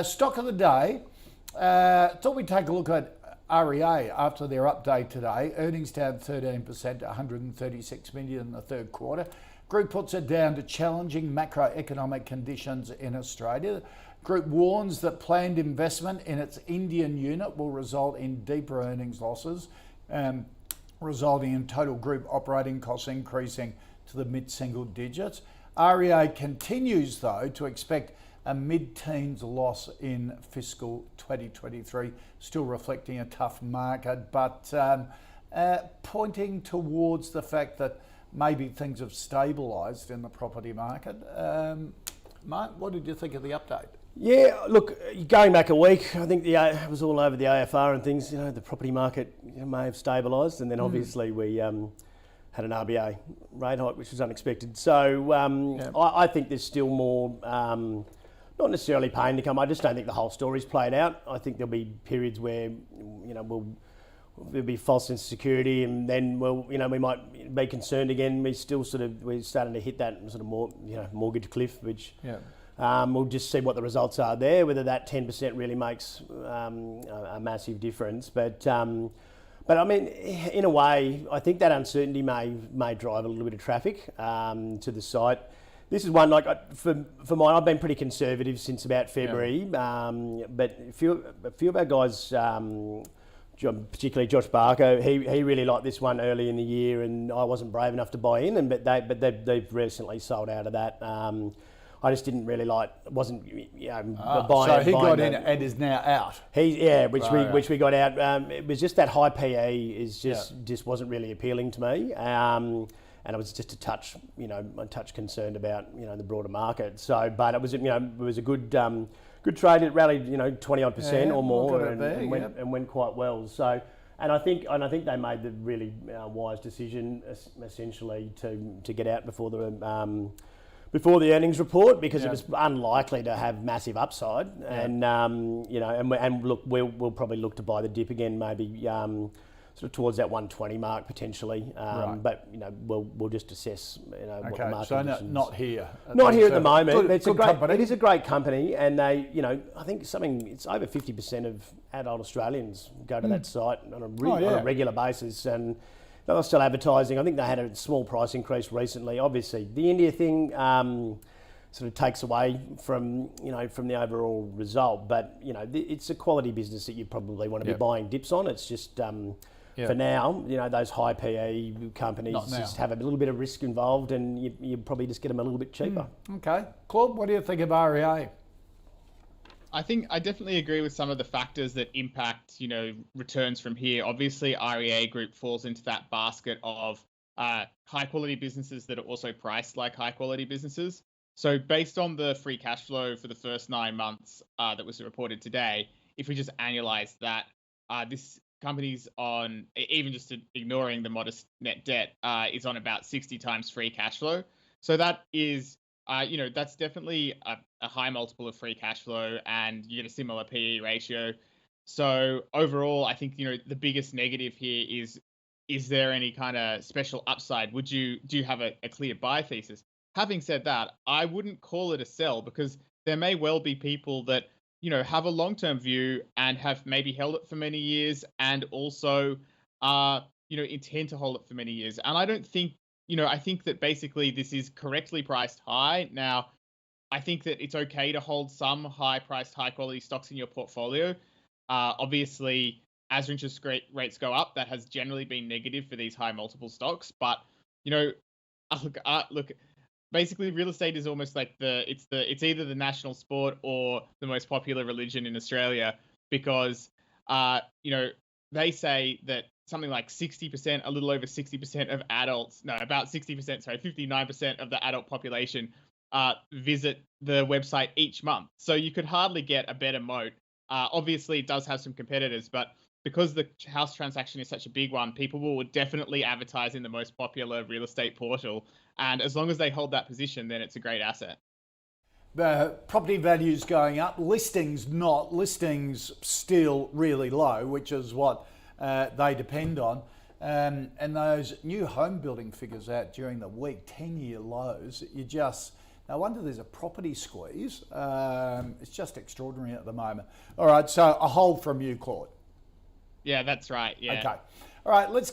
Stock of the day, thought we'd take a look at REA after their update today. Earnings down 13% to 136 million in the third quarter. Group puts it down to challenging macroeconomic conditions in Australia. Group warns that planned investment in its Indian unit will result in deeper earnings losses, resulting in total group operating costs increasing to the mid-single digits. REA continues, though, to expect a mid-teens loss in fiscal 2023, still reflecting a tough market, but pointing towards the fact that maybe things have stabilised in the property market. Mark, what did you think of the update? Yeah, look, going back a week, I think it was all over the AFR and things. The property market may have stabilised, and then obviously we had an RBA rate hike, which was unexpected. So I think there's still more, not necessarily pain to come. I just don't think the whole story's played out. I think there'll be periods where there'll be false sense of security, and then we might be concerned again. We're starting to hit that sort of mortgage cliff, which. Yeah. We'll just see what the results are there, whether that 10% really makes a massive difference. But I mean, in a way, I think that uncertainty may drive a little bit of traffic to the site. This is one, for mine, I've been pretty conservative since about February. Yeah. But a few of our guys, particularly Josh Barker, he really liked this one early in the year, and I wasn't brave enough to buy in. But they've recently sold out of that. I just didn't really wasn't buying. So he got in and is now out. Which we got out. It was just that high PE just wasn't really appealing to me, and I was just a touch concerned about the broader market. So, but it was a good trade. It rallied 20-odd% or more, and went quite well. So. And I think they made the really wise decision, essentially, to get out before the earnings report, because it was unlikely to have massive upside, and look, we'll probably look to buy the dip again, maybe sort of towards that 120 mark potentially, right. But we'll just assess what the market conditions. So not here. Not here at the moment. It is a great company, and they I think it's over 50% of adult Australians go to that site on a regular basis, and they're still advertising. I think they had a small price increase recently. Obviously, the India thing sort of takes away from the overall result. But it's a quality business that you probably want to be buying dips on. It's just for now, those high PE companies just have a little bit of risk involved, and you probably just get them a little bit cheaper. Okay, Claude, what do you think of REA? I think I definitely agree with some of the factors that impact, returns from here. Obviously, REA Group falls into that basket of high quality businesses that are also priced like high quality businesses. So based on the free cash flow for the first 9 months that was reported today, if we just annualize that, this company's on, even just ignoring the modest net debt, is on about 60 times free cash flow. So that is that's definitely a high multiple of free cash flow, and you get a similar PE ratio. So overall, I think, the biggest negative here is there any kind of special upside? Do you have a clear buy thesis? Having said that, I wouldn't call it a sell, because there may well be people that, have a long-term view and have maybe held it for many years, and also, intend to hold it for many years. And I don't think, I think that basically this is correctly priced high. Now, I think that it's okay to hold some high-priced, high-quality stocks in your portfolio. Obviously, as interest rates go up, that has generally been negative for these high multiple stocks. But look, basically, real estate is almost like it's either the national sport or the most popular religion in Australia, because they say that something like 60%, a little over 60% of adults, no, about 60%, sorry, 59% of the adult population visit the website each month. So you could hardly get a better moat. Obviously, it does have some competitors, but because the house transaction is such a big one, people will definitely advertise in the most popular real estate portal. And as long as they hold that position, then it's a great asset. Property values going up, listings not. Listings still really low, which is what they depend on. And those new home building figures out during the week, 10-year lows, No wonder there's a property squeeze. It's just extraordinary at the moment. All right, so a hold from you, Claude. Yeah, that's right. Yeah. Okay. All right, let's